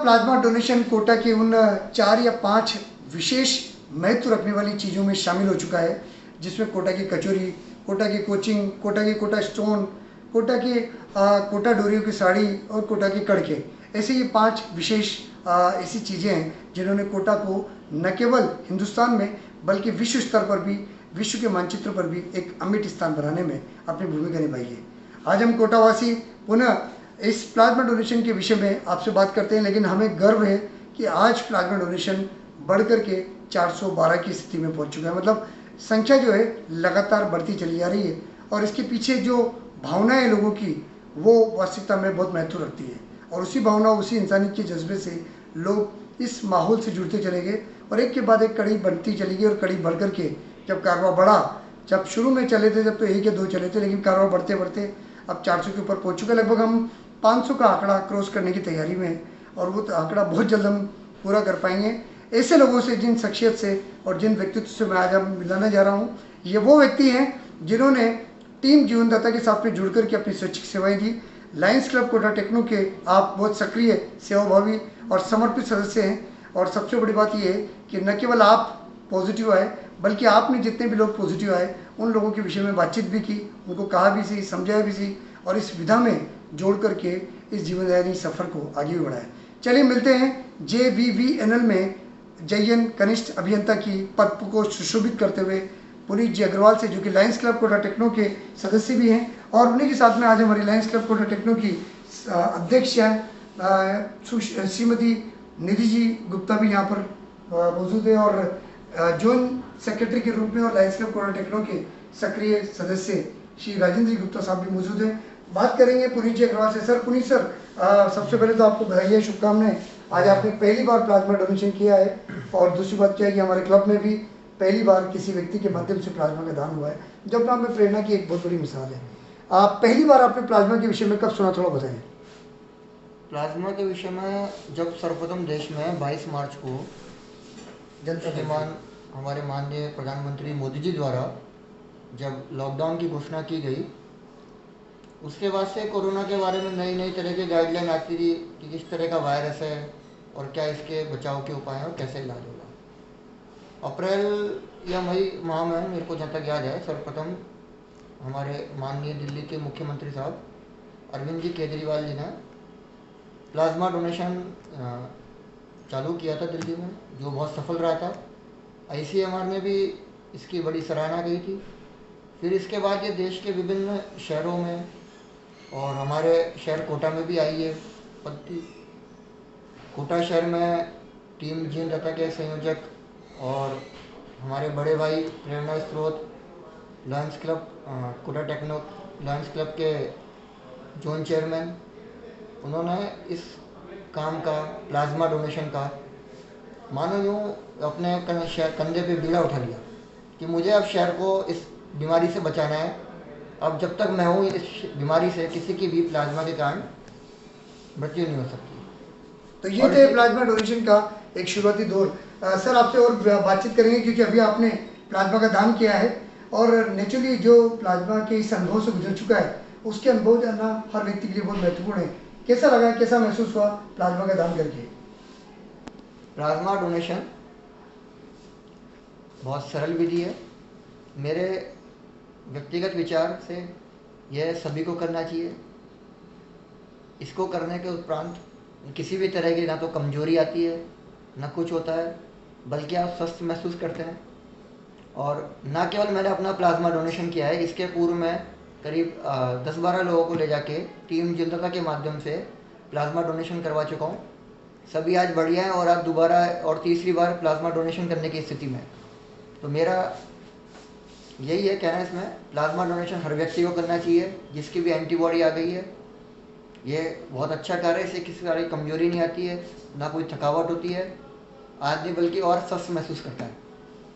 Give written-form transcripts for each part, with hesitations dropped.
Plasma donation Kota के उन 4 या 5 विशेष महत्व रखने वाली चीज़ों में शामिल हो चुका है, जिसमें कोटा की कचौरी, कोटा की कोचिंग, कोटा की कोटा स्टोन, कोटा की कोटा डोरियों की साड़ी और कोटा के कड़के। ऐसे ये 5 विशेष ऐसी चीज़ें हैं जिन्होंने कोटा को न केवल हिंदुस्तान में बल्कि विश्व स्तर पर भी, विश्व के मानचित्र पर भी एक अमिट स्थान बनाने में अपनी भूमिका निभाई है। आज हम कोटावासी पुनः इस प्लाज्मा डोनेशन के विषय में आपसे बात करते हैं, लेकिन हमें गर्व है कि आज प्लाज्मा डोनेशन बढ़कर के 412 की स्थिति में पहुंच चुका है। मतलब संख्या जो है लगातार बढ़ती चली जा रही है और इसके पीछे जो भावनाएं लोगों की वो वास्तविकता में बहुत महत्व रखती है और उसी भावना, उसी इंसानियत के जज्बे से लोग इस माहौल से जुड़ते चले गए और एक के बाद एक कड़ी बढ़ती चली गई और कड़ी बढ़ कर के जब कारवां बढ़ा, जब शुरू में चले थे जब तो 1 या 2 चले थे, लेकिन कारवां बढ़ते बढ़ते अब 400 के ऊपर पहुँच चुका है। लगभग हम 500 का आंकड़ा क्रॉस करने की तैयारी में है और वो आंकड़ा बहुत जल्द हम पूरा कर पाएंगे। ऐसे लोगों से, जिन शख्सियत से और जिन व्यक्तित्व से मैं आज हम मिलाने जा रहा हूँ, ये वो व्यक्ति हैं जिन्होंने टीम जीवनदाता के साथ में जुड़ कर के अपनी स्वैच्छिक सेवाएं दी। लायंस क्लब कोटा टेक्नो के आप बहुत सक्रिय, सेवाभावी और समर्पित सदस्य हैं और सबसे बड़ी बात यह है कि न केवल आप पॉजिटिव आए बल्कि आपने जितने भी लोग पॉजिटिव आए उन लोगों के विषय में बातचीत भी की, उनको कहा भी सी, समझाया भी सी और इस विधा में जोड़ करके इस जीवनदायिनी सफ़र को आगे भी बढ़ाया। चलिए मिलते हैं JVVNL में जयन कनिष्ठ अभियंता की पद को सुशोभित करते हुए पुनीत जी अग्रवाल से, जो कि लायंस क्लब कोटा टेक्नो के सदस्य भी हैं और उन्हीं के साथ में आज हमारी लायंस क्लब कोटा टेक्नो की अध्यक्ष श्रीमती निधि जी गुप्ता भी यहाँ पर मौजूद है और जोन सेक्रेटरी के रूप में और लायंस क्लब कोटा टेक्नो के सक्रिय सदस्य श्री राजेंद्र जी गुप्ता साहब भी मौजूद हैं। बात करेंगे पुनीत जी अग्रवाल से। सर, पुनीत सर, सबसे पहले तो आपको बधाई है, शुभकामनाएं। आज आपने पहली बार प्लाज्मा डोनेशन किया है और दूसरी बात क्या है कि हमारे क्लब में भी पहली बार किसी व्यक्ति के माध्यम से प्लाज्मा का दान हुआ है, जो अपने आप में प्रेरणा की एक बहुत बड़ी मिसाल है। पहली बार आपने प्लाज्मा के विषय में कब सुना, थोड़ा बताएं। प्लाज्मा के विषय में जब सर्वप्रथम देश में 22 मार्च को हमारे माननीय प्रधानमंत्री मोदी जी द्वारा जब लॉकडाउन की घोषणा की गई, उसके बाद से कोरोना के बारे में नई नई तरह की गाइडलाइन आती रही कि किस तरह का वायरस है और क्या इसके बचाव के उपाय हैं और कैसे इलाज होगा। अप्रैल या मई माह में मेरे को जहाँ तक याद है, सर्वप्रथम हमारे माननीय दिल्ली के मुख्यमंत्री साहब अरविंद जी केजरीवाल जी ने प्लाज्मा डोनेशन चालू किया था दिल्ली में, जो बहुत सफल रहा था। ICMR में भी इसकी बड़ी सराहना की थी। फिर इसके बाद ये देश के विभिन्न शहरों में और हमारे शहर कोटा में भी आई है पद्धति। कोटा शहर में टीम जीवनदाता के संयोजक और हमारे बड़े भाई प्रेरणा स्रोत Lions Club Kota techno Lions Club के जोन चेयरमैन, उन्होंने इस काम का, प्लाज्मा डोनेशन का, मानो यूँ अपने कंधे पे बीड़ा उठा लिया कि मुझे अब शहर को इस बीमारी से बचाना है। अब जब तक मैं हूँ इस बीमारी से किसी की भी प्लाज्मा के कारण मृत्यु नहीं हो सकती। तो ये थे प्लाज्मा डोनेशन का एक शुरुआती दौर। सर, आपसे और बातचीत करेंगे क्योंकि अभी आपने प्लाज्मा का दान किया है और नेचुरली जो प्लाज्मा के इस अनुभव से गुजर चुका है उसके अनुभव जानना हर व्यक्ति के लिए बहुत महत्वपूर्ण है। कैसा लगा, कैसा महसूस हुआ प्लाज्मा का दान करके? प्लाज्मा डोनेशन बहुत सरल विधि है। मेरे व्यक्तिगत विचार से यह सभी को करना चाहिए। इसको करने के उपरांत किसी भी तरह की ना तो कमजोरी आती है, ना कुछ होता है, बल्कि आप स्वस्थ महसूस करते हैं। और ना केवल मैंने अपना प्लाज्मा डोनेशन किया है, इसके पूर्व में करीब 10-12 लोगों को ले जाके टीम जीवनदाता के माध्यम से प्लाज्मा डोनेशन करवा चुका हूँ। सभी आज बढ़िया हैं और आज दोबारा और तीसरी बार प्लाज्मा डोनेशन करने की स्थिति में। तो मेरा यही है कहना, इसमें प्लाज्मा डोनेशन हर व्यक्ति को करना चाहिए जिसकी भी एंटीबॉडी आ गई है। ये बहुत अच्छा कार्य है, इससे किसी तरह की कमजोरी नहीं आती है, ना कोई थकावट होती है, आदमी बल्कि और स्वस्थ महसूस करता है।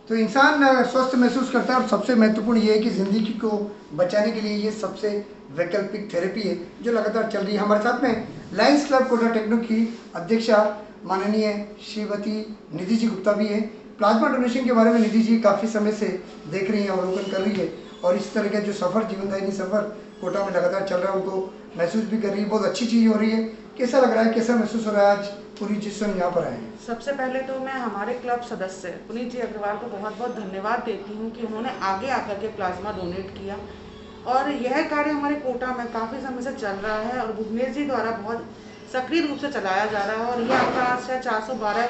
तो इंसान स्वस्थ महसूस करता है और सबसे महत्वपूर्ण ये है कि ज़िंदगी को बचाने के लिए ये सबसे वैकल्पिक थेरेपी है जो लगातार चल रही है। हमारे साथ में लायंस क्लब कोटा टेक्नो की अध्यक्षा माननीय श्रीमती निधि जी गुप्ता भी है। प्लाज्मा डोनेशन के बारे में निधि जी काफ़ी समय से देख रही हैं, अवलोकन कर रही है और इस तरह का जो सफ़र, जीवनदायिनी सफ़र कोटा में लगातार चल रहा है, उनको महसूस भी कर रही है। बहुत अच्छी चीज़ हो रही है। कैसा लग रहा है, कैसा महसूस हो रहा है आज पुनीत जी स्वयं यहाँ पर आए हैं। सबसे पहले तो मैं हमारे क्लब सदस्य पुनीत जी अग्रवाल को बहुत बहुत धन्यवाद देती हूँ कि उन्होंने आगे आकर के प्लाज्मा डोनेट किया और यह कार्य हमारे कोटा में काफ़ी समय से चल रहा है और भुवनेश जी द्वारा बहुत सक्रिय रूप से चलाया जा रहा है और यह आपका आज शायद 412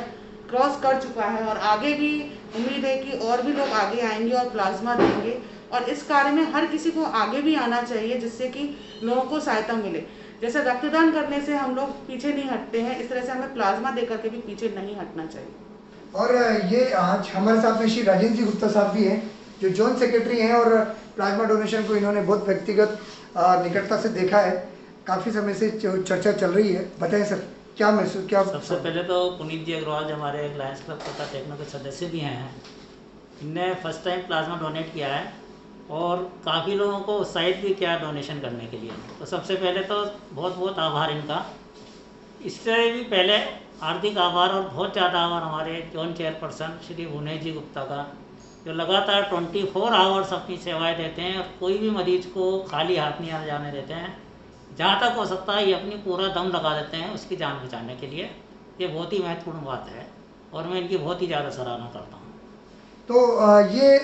क्रॉस कर चुका है और आगे भी उम्मीद है कि और भी लोग आगे आएंगे और प्लाज्मा देंगे और इस कार्य में हर किसी को आगे भी आना चाहिए जिससे कि लोगों को सहायता मिले। जैसे रक्तदान करने से हम लोग पीछे नहीं हटते हैं, इस तरह से हमें प्लाज्मा देकर के भी पीछे नहीं हटना चाहिए। और ये आज हमारे साथ में श्री राजेंद्र जी गुप्ता साहब भी हैं जो जॉइंट सेक्रेटरी हैं और प्लाज्मा डोनेशन को इन्होंने बहुत व्यक्तिगत निकटता से देखा है, काफ़ी समय से चर्चा चल रही है। बताएं सर, क्या महसूस क्या? सबसे पहले तो पुनीत जी अग्रवाल जो हमारे लायंस क्लब कोटा टेक्नो के सदस्य भी हैं, इनने फर्स्ट टाइम प्लाज्मा डोनेट किया है और काफ़ी लोगों को उत्साहित भी किया डोनेशन करने के लिए। तो सबसे पहले तो बहुत बहुत आभार इनका। इससे भी पहले हार्दिक आभार और बहुत ज़्यादा आभार हमारे जोन चेयरपर्सन श्री भुवनेश जी गुप्ता का, जो लगातार 24 आवर्स अपनी सेवाएं देते हैं और कोई भी मरीज को खाली हाथ नहीं आने जाने देते हैं। जहाँ तक हो सकता है ये अपनी पूरा दम लगा देते हैं उसकी जान बचाने के लिए। ये बहुत ही महत्वपूर्ण बात है और मैं इनकी बहुत ही ज़्यादा सराहना करता हूँ। तो ये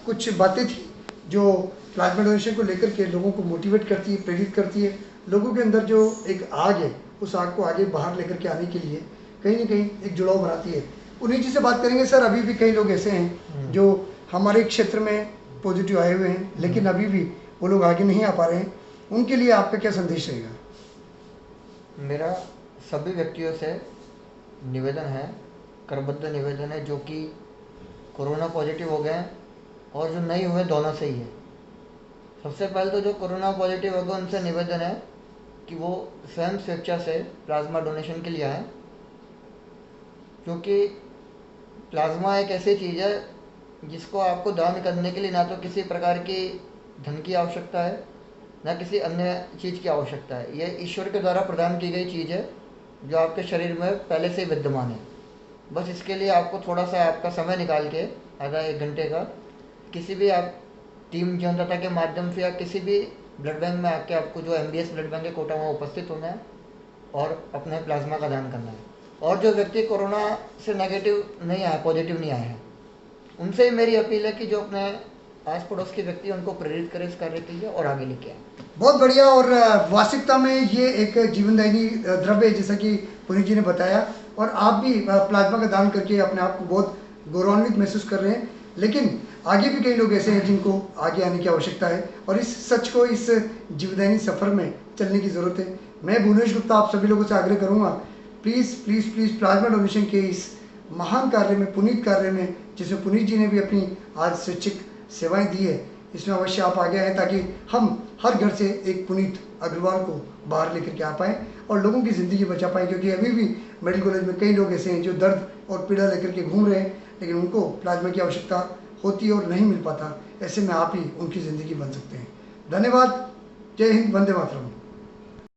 कुछ बातें थी जो प्लाज्मा डोनेशन को लेकर के लोगों को मोटिवेट करती है, प्रेरित करती है। लोगों के अंदर जो एक आग है उस आग को आगे बाहर लेकर के आने के लिए कहीं ना कहीं एक जुड़ाव बनाती है। उन्हीं जी से बात करेंगे। सर, अभी भी कई लोग ऐसे हैं जो हमारे क्षेत्र में पॉजिटिव आए हुए हैं लेकिन अभी भी वो लोग आगे नहीं आ पा रहे हैं, उनके लिए आपका क्या संदेश रहेगा? मेरा सभी व्यक्तियों से निवेदन है, करबद्ध निवेदन है, जो कि कोरोना पॉजिटिव हो गए हैं और जो नहीं हुए दोनों से ही है। सबसे पहले तो जो कोरोना पॉजिटिव हो गए उनसे निवेदन है कि वो स्वयं स्वेच्छा से प्लाज्मा डोनेशन के लिए आएँ, क्योंकि प्लाज्मा एक ऐसी चीज़ है जिसको आपको दान करने के लिए ना तो किसी प्रकार की धन की आवश्यकता है ना किसी अन्य चीज़ की आवश्यकता है। यह ईश्वर के द्वारा प्रदान की गई चीज़ है जो आपके शरीर में पहले से ही विद्यमान है। बस इसके लिए आपको थोड़ा सा आपका समय निकाल के आधा 1 घंटे का किसी भी आप टीम जीवनदाता के माध्यम से या किसी भी ब्लड बैंक में आके आपको जो MBS ब्लड बैंक के कोटा में उपस्थित होना है और अपने प्लाज्मा का दान करना है। और जो व्यक्ति कोरोना से नेगेटिव नहीं आए, पॉजिटिव नहीं आए हैं, उनसे ही मेरी अपील है कि जो अपने आस पड़ोस के व्यक्ति उनको प्रेरित करें इस कार्य के लिए और आगे लेके आए। बहुत बढ़िया। और वास्तविकता में ये एक जीवनदायिनी द्रव्य है जैसा कि पुनीत जी ने बताया, और आप भी प्लाज्मा का दान करके अपने आप को बहुत गौरवान्वित महसूस कर रहे हैं। लेकिन आगे भी कई लोग ऐसे हैं जिनको आगे आने की आवश्यकता है और इस सच को, इस जीवनदायिनी सफ़र में चलने की ज़रूरत है। मैं भुवनेश गुप्ता आप सभी लोगों से आग्रह करूँगा, please please please plasma donation के इस महान कार्य में, पुनीत कार्य में, जिसमें पुनीत जी ने भी अपनी आज स्वैच्छिक सेवाएं दी है, इसमें अवश्य आप आगे आएँ ताकि हम हर घर से एक पुनीत अग्रवाल को बाहर लेकर के आ पाएँ और लोगों की ज़िंदगी बचा पाएँ। क्योंकि अभी भी मेडिकल कॉलेज में कई लोग ऐसे हैं जो दर्द और पीड़ा लेकर के घूम रहे हैं लेकिन उनको प्लाज्मा की आवश्यकता होती है और नहीं मिल पाता। ऐसे में आप ही उनकी ज़िंदगी बन सकते हैं। धन्यवाद। जय हिंद, वंदे मातरम।